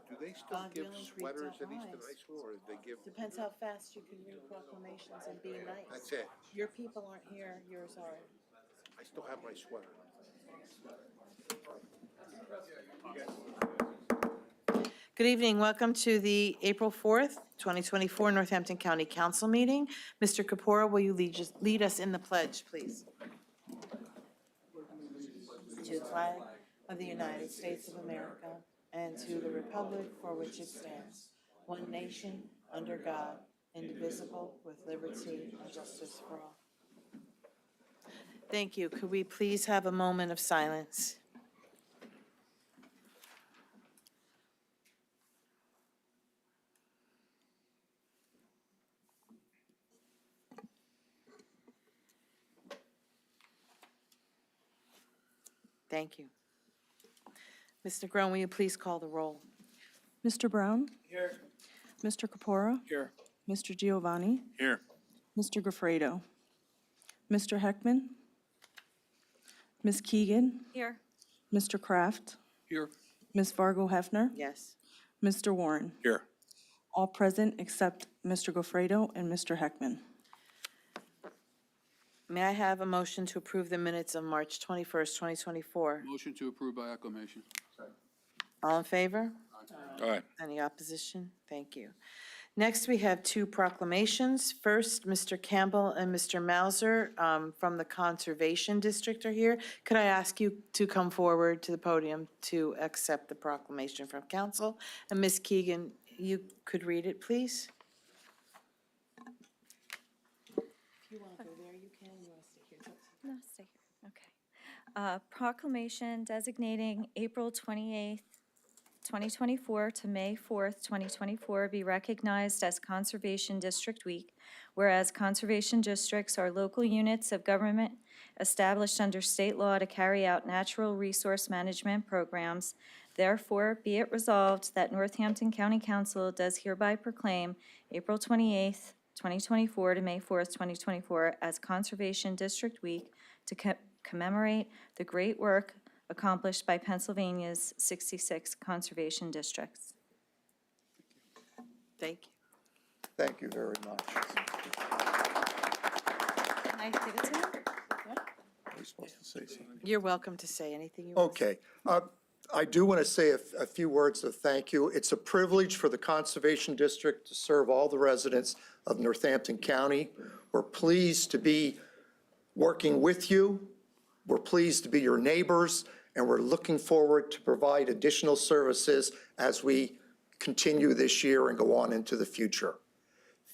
Do they still The give only three sweaters don't at Eastern rise. High School, or did they give? Depends how fast you can read proclamations and be nice. That's it. Your people aren't here, yours are. I still have my sweater. Good evening. Welcome to the April 4th, 2024 Northampton County Council meeting. Mr. Kapora, will you lead us in the pledge, please? To the flag of the United States of America and to the republic for which it stands, one nation, under God, indivisible, with liberty and justice for all. Thank you. Could we please have a moment of silence? Thank you. Mr. Groen, will you please call the roll? Mr. Brown? Here. Mr. Kapora? Here. Mr. Giovanni? Here. Mr. Gaffredo? Mr. Heckman? Ms. Keegan? Here. Mr. Kraft? Here. Ms. Fargo Hefner? Yes. Mr. Warren? Here. All present except Mr. Gaffredo and Mr. Heckman. May I have a motion to approve the minutes of March 21st, 2024? Motion to approve by acclamation. All in favor? All right. Any opposition? Thank you. Next, we have two proclamations. First, Mr. Campbell and Mr. Mauser from the Conservation District are here. Could I ask you to come forward to the podium to accept the proclamation from council? And Ms. Keegan, you could read it, please. If you want to go there, you can. You want to stay here? No, stay here. Okay. Proclamation designating April 28th, 2024 to May 4th, 2024 be recognized as Conservation District Week, whereas conservation districts are local units of government established under state law to carry out natural resource management programs. Therefore, be it resolved that Northampton County Council does hereby proclaim April 28th, 2024 to May 4th, 2024 as Conservation District Week to commemorate the great work accomplished by Pennsylvania's 66 conservation districts. Thank you. Thank you very much. Can I give it to you? We're supposed to say something. You're welcome to say anything you want. Okay. I do want to say a few words of thank you. It's a privilege for the Conservation District to serve all the residents of Northampton County. We're pleased to be working with you. We're pleased to be your neighbors, and we're looking forward to provide additional services as we continue this year and go on into the future.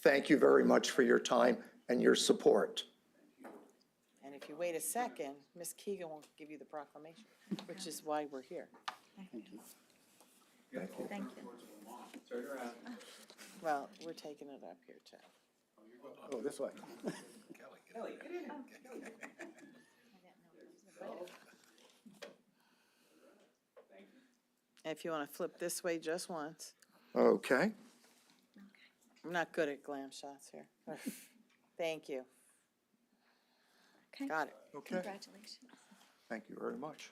Thank you very much for your time and your support. And if you wait a second, Ms. Keegan will give you the proclamation, which is why we're here. Thank you. Well, we're taking it up here, too. Oh, this way. And if you want to flip this way just once. Okay. I'm not good at glam shots here. Thank you. Okay. Got it. Okay. Congratulations. Thank you very much.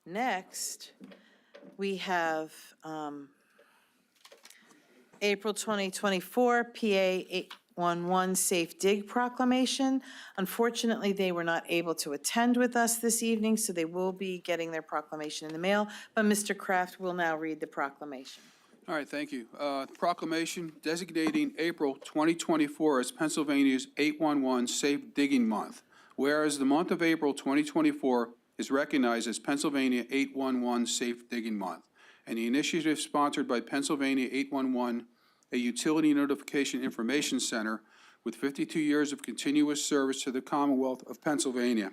Next, we have April 2024 PA 811 Safe Dig Proclamation. Unfortunately, they were not able to attend with us this evening, so they will be getting their proclamation in the mail. But Mr. Kraft will now read the proclamation. All right, thank you. Proclamation designating April 2024 as Pennsylvania's 811 Safe Digging Month. Whereas the month of April 2024 is recognized as Pennsylvania 811 Safe Digging Month, and the initiative sponsored by Pennsylvania 811, a utility notification information center with 52 years of continuous service to the Commonwealth of Pennsylvania.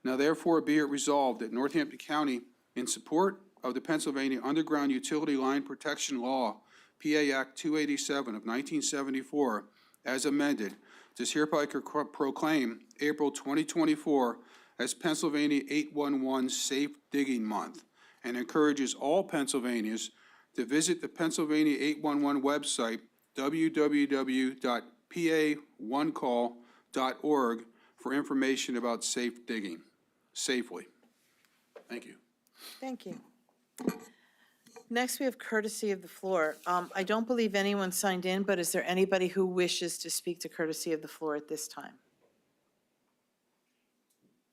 Now therefore be it resolved that Northampton County, in support of the Pennsylvania Underground Utility Line Protection Law, PA Act 287 of 1974, as amended, does hereby proclaim April 2024 as Pennsylvania 811 Safe Digging Month, and encourages all Pennsylvanians to visit the Pennsylvania 811 website, www.pa1call.org, for information about safe digging safely. Thank you. Thank you. Next, we have courtesy of the floor. I don't believe anyone signed in, but is there anybody who wishes to speak to courtesy of the floor at this time?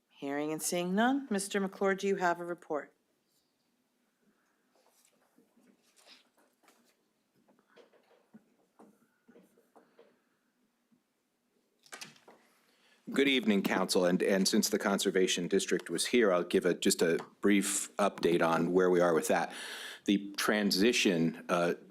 Hearing and seeing none. Mr. McClure, do you have a report? Good evening, Council, and since the Conservation District was here, I'll give just a brief update on where we are with that. The transition,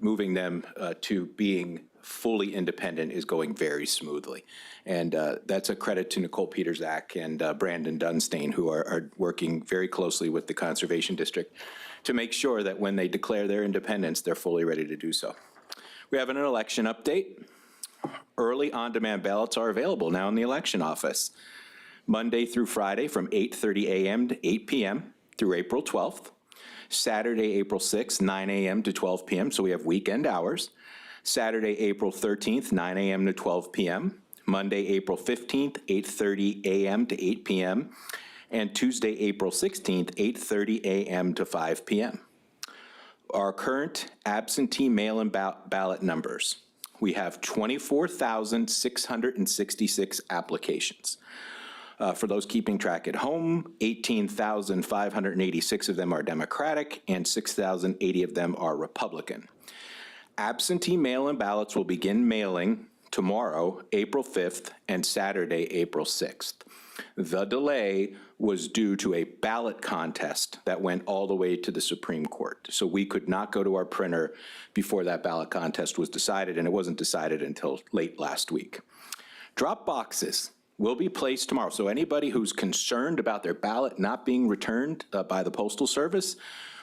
moving them to being fully independent is going very smoothly. And that's a credit to Nicole Peterzak and Brandon Dunstein, who are working very closely with the Conservation District to make sure that when they declare their independence, they're fully ready to do so. We have an election update. Early on-demand ballots are available now in the election office, Monday through Friday from 8:30 a.m. to 8 p.m. through April 12th, Saturday, April 6th, 9 a.m. to 12 p.m., so we have weekend hours, Saturday, April 13th, 9 a.m. to 12 p.m., Monday, April 15th, 8:30 a.m. to 8 p.m., and Tuesday, April 16th, 8:30 a.m. to 5 p.m. Our current absentee mail-in ballot numbers. We have 24,666 applications. For those keeping track at home, 18,586 of them are Democratic and 6,080 of them are Republican. Absentee mail-in ballots will begin mailing tomorrow, April 5th, and Saturday, April 6th. The delay was due to a ballot contest that went all the way to the Supreme Court. So we could not go to our printer before that ballot contest was decided, and it wasn't decided until late last week. Drop boxes will be placed tomorrow. So anybody who's concerned about their ballot not being returned by the Postal Service,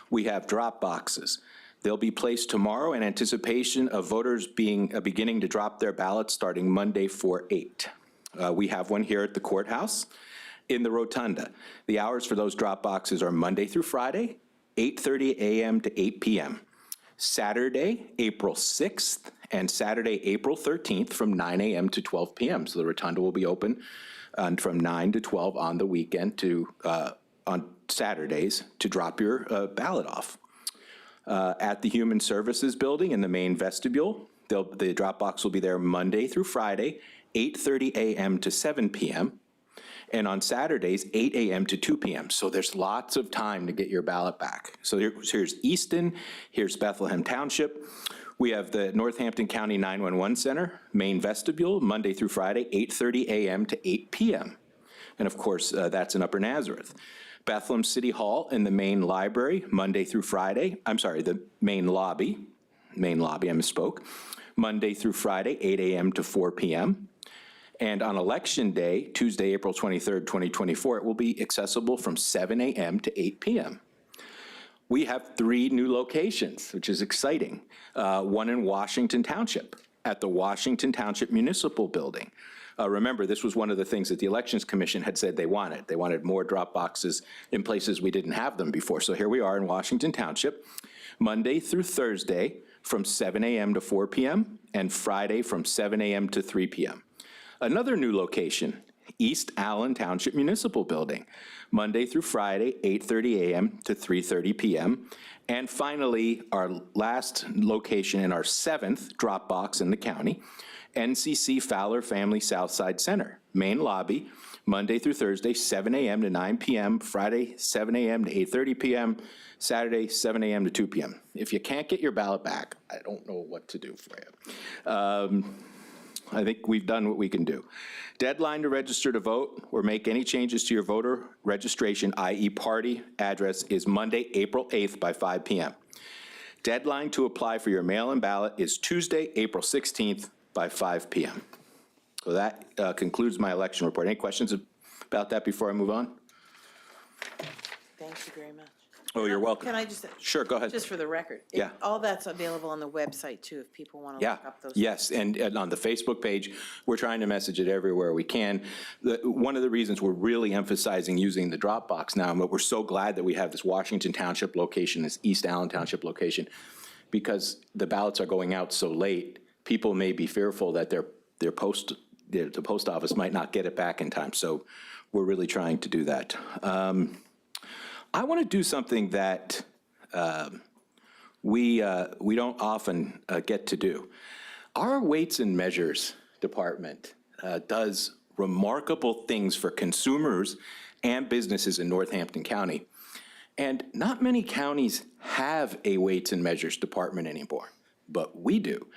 we have drop boxes. They'll be placed tomorrow in anticipation of voters beginning to drop their ballots starting Monday 4/8. We have one here at the courthouse in the rotunda. The hours for those drop boxes are Monday through Friday, 8:30 a.m. to 8 p.m. Saturday, April 6th, and Saturday, April 13th from 9 a.m. to 12 p.m. So the rotunda will be open from 9 to 12 on the weekend on Saturdays to drop your ballot off. At the Human Services Building in the main vestibule, the drop box will be there Monday through Friday, 8:30 a.m. to 7 p.m., and on Saturdays, 8 a.m. to 2 p.m. So there's lots of time to get your ballot back. So here's Easton, here's Bethlehem Township. We have the Northampton County 911 Center, main vestibule, Monday through Friday, 8:30 a.m. to 8 p.m. And of course, that's in Upper Nazareth. Bethlehem City Hall in the main library, Monday through Friday. I'm sorry, the main lobby, I misspoke. Monday through Friday, 8 a.m. to 4 p.m. And on Election Day, Tuesday, April 23rd, 2024, it will be accessible from 7 a.m. to 8 p.m. We have 3 new locations, which is exciting. One in Washington Township, at the Washington Township Municipal Building. Remember, this was one of the things that the Elections Commission had said they wanted. They wanted more drop boxes in places we didn't have them before. So here we are in Washington Township, Monday through Thursday from 7 a.m. to 4 p.m. and Friday from 7 a.m. to 3 p.m. Another new location, East Allen Township Municipal Building, Monday through Friday, 8:30 a.m. to 3:30 p.m. And finally, our last location in our 7th drop box in the county, NCC Fowler Family Southside Center, main lobby, Monday through Thursday, 7 a.m. to 9 p.m., Friday, 7 a.m. to 8:30 p.m., Saturday, 7 a.m. to 2 p.m. If you can't get your ballot back, I don't know what to do for you. I think we've done what we can do. Deadline to register to vote or make any changes to your voter registration, i.e. party address, is Monday, April 8th by 5 p.m. Deadline to apply for your mail-in ballot is Tuesday, April 16th by 5 p.m. So that concludes my election report. Any questions about that before I move on? Thank you very much. Oh, you're welcome. Can I just? Sure, go ahead. Just for the record. Yeah. All that's available on the website too, if people want to Yeah, look up those. yes, and on the Facebook page, we're trying to message it everywhere we can. One of the reasons we're really emphasizing using the Dropbox now, but we're so glad that we have this Washington Township location, this East Allen Township location, because the ballots are going out so late, people may be fearful that their post the post office might not get it back in time. So we're really trying to do that. I want to do something that we don't often get to do. Our Weights and Measures Department does remarkable things for consumers and businesses in Northampton County. And not many counties have a Weights and Measures Department anymore, but we do.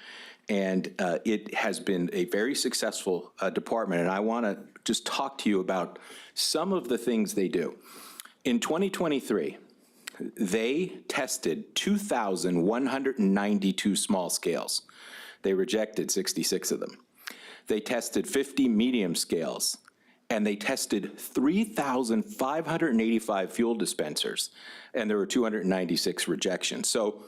And it has been a very successful department, and I want to just talk to you about some of the things they do. In 2023, they tested 2,192 small scales. They rejected 66 of them. They tested 50 medium scales, and they tested 3,585 fuel dispensers, and there were 296 rejections. So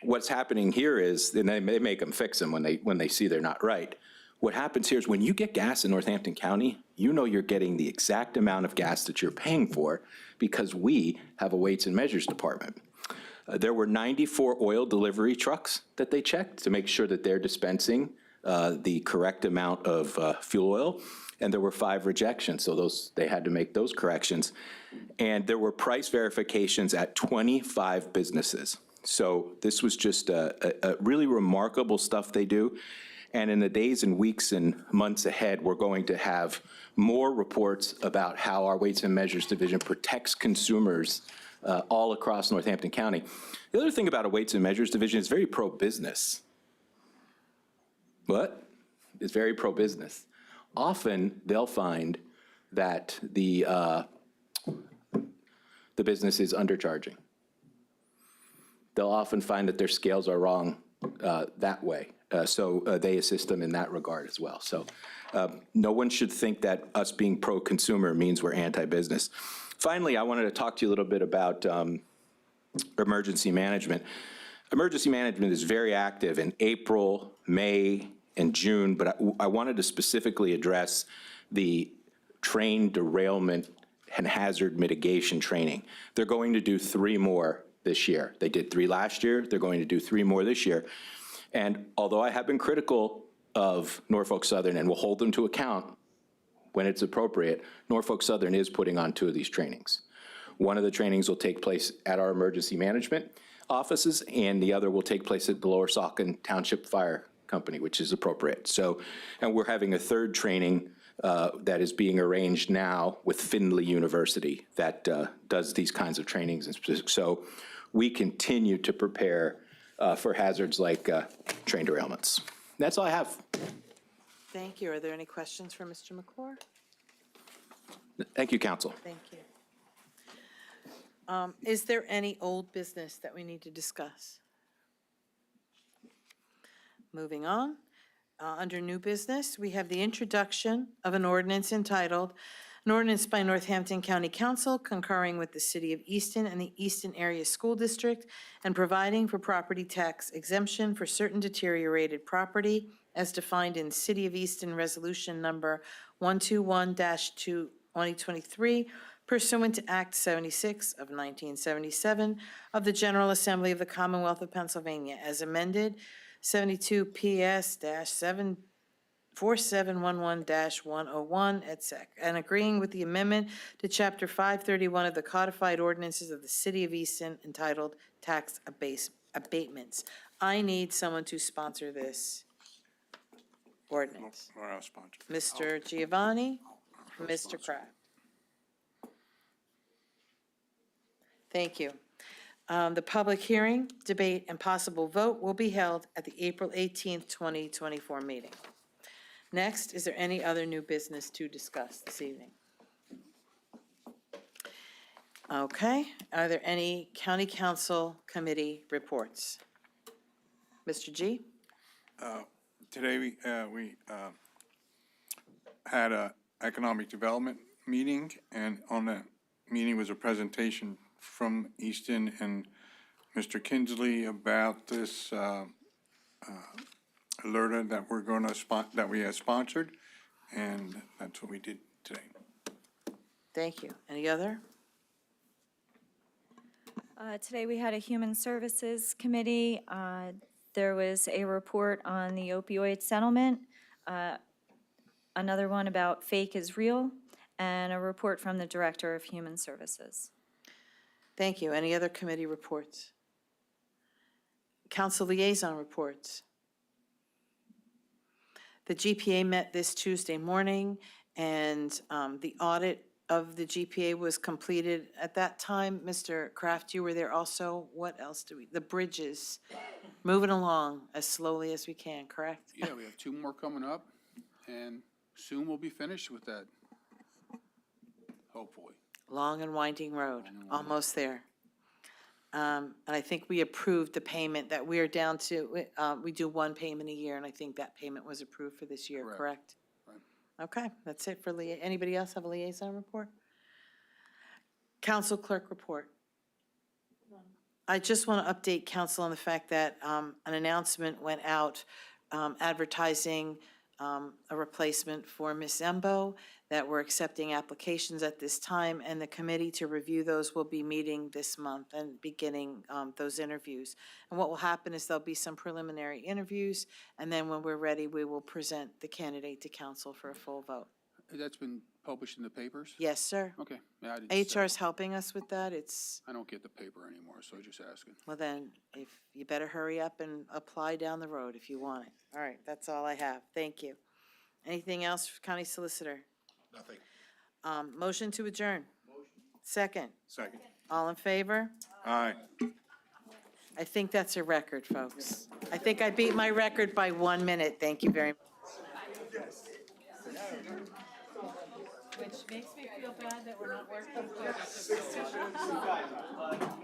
what's happening here is, and they make them fix them when they see they're not right. What happens here is when you get gas in Northampton County, you know you're getting the exact amount of gas that you're paying for because we have a Weights and Measures Department. There were 94 oil delivery trucks that they checked to make sure that they're dispensing the correct amount of fuel oil, and there were 5 rejections, so they had to make those corrections. And there were price verifications at 25 businesses. So this was just a really remarkable stuff they do. And in the days and weeks and months ahead, we're going to have more reports about how our Weights and Measures Division protects consumers all across Northampton County. The other thing about a Weights and Measures Division is very pro-business. What? It's very pro-business. Often, they'll find that the business is undercharging. They'll often find that their scales are wrong that way. So they assist them in that regard as well. So no one should think that us being pro-consumer means we're anti-business. Finally, I wanted to talk to you a little bit about emergency management. Emergency management is very active in April, May, and June, but I wanted to specifically address the train derailment and hazard mitigation training. They're going to do 3 more this year. They did 3 last year. They're going to do 3 more this year. And although I have been critical of Norfolk Southern and will hold them to account when it's appropriate, Norfolk Southern is putting on 2 of these trainings. One of the trainings will take place at our emergency management offices, and the other will take place at the Lower Saucon Township Fire Company, which is appropriate. So, and we're having a 3rd training that is being arranged now with Findlay University that does these kinds of trainings. So we continue to prepare for hazards like train derailments. That's all I have. Thank you. Are there any questions for Mr. McClure? Thank you, Council. Thank you. Is there any old business that we need to discuss? Moving on. Under new business, we have the introduction of an ordinance entitled, an ordinance by Northampton County Council concurring with the City of Easton and the Easton Area School District and providing for property tax exemption for certain deteriorated property as defined in City of Easton Resolution Number 121-2023 pursuant to Act 76 of 1977 of the General Assembly of the Commonwealth of Pennsylvania as amended 72 PS-7 4711-101 et sec, and agreeing with the amendment to Chapter 531 of the Codified Ordinances of the City of Easton entitled Tax Abatements. I need someone to sponsor this ordinance. Or I'll sponsor. Mr. Giovanni, Mr. Kraft. Thank you. The public hearing, debate, and possible vote will be held at the April 18th, 2024 meeting. Next, is there any other new business to discuss this evening? Okay, are there any county council committee reports? Mr. G? Today, we had a economic development meeting, and on that meeting was a presentation from Easton and Mr. Kinsley about this alerta that we're going to that we have sponsored, and that's what we did today. Thank you. Any other? Today we had a Human Services Committee. There was a report on the opioid settlement. another one about fake is real, and a report from the Director of Human Services. Thank you. Any other committee reports? Council liaison reports. The GPA met this Tuesday morning, and the audit of the GPA was completed at that time. Mr. Kraft, you were there also. What else do we, the bridges, moving along as slowly as we can, correct? Yeah, we have 2 more coming up, and soon we'll be finished with that, hopefully. Long and winding road, almost there. And I think we approved the payment that we are down to, we do one payment a year, and I think that payment was approved for this year, Correct. correct? Right. Okay, that's it for anybody else have a liaison report? Council clerk report. I just want to update council on the fact that an announcement went out advertising a replacement for Ms. Embo, that we're accepting applications at this time, and the committee to review those will be meeting this month and beginning those interviews. And what will happen is there'll be some preliminary interviews, and then when we're ready, we will present the candidate to council for a full vote. That's been published in the papers? Yes, sir. Okay. Yeah, I didn't HR is helping us with that. I don't get the paper anymore, so just asking. Well then, if, you better hurry up and apply down the road if you want it. All right, that's all I have. Thank you. Anything else, County Solicitor? Nothing. Motion to adjourn. Second. Second. All in favor? Aye. I think that's a record, folks. I think I beat my record by 1 minute. Thank you very much. Which makes me feel bad that we're not working.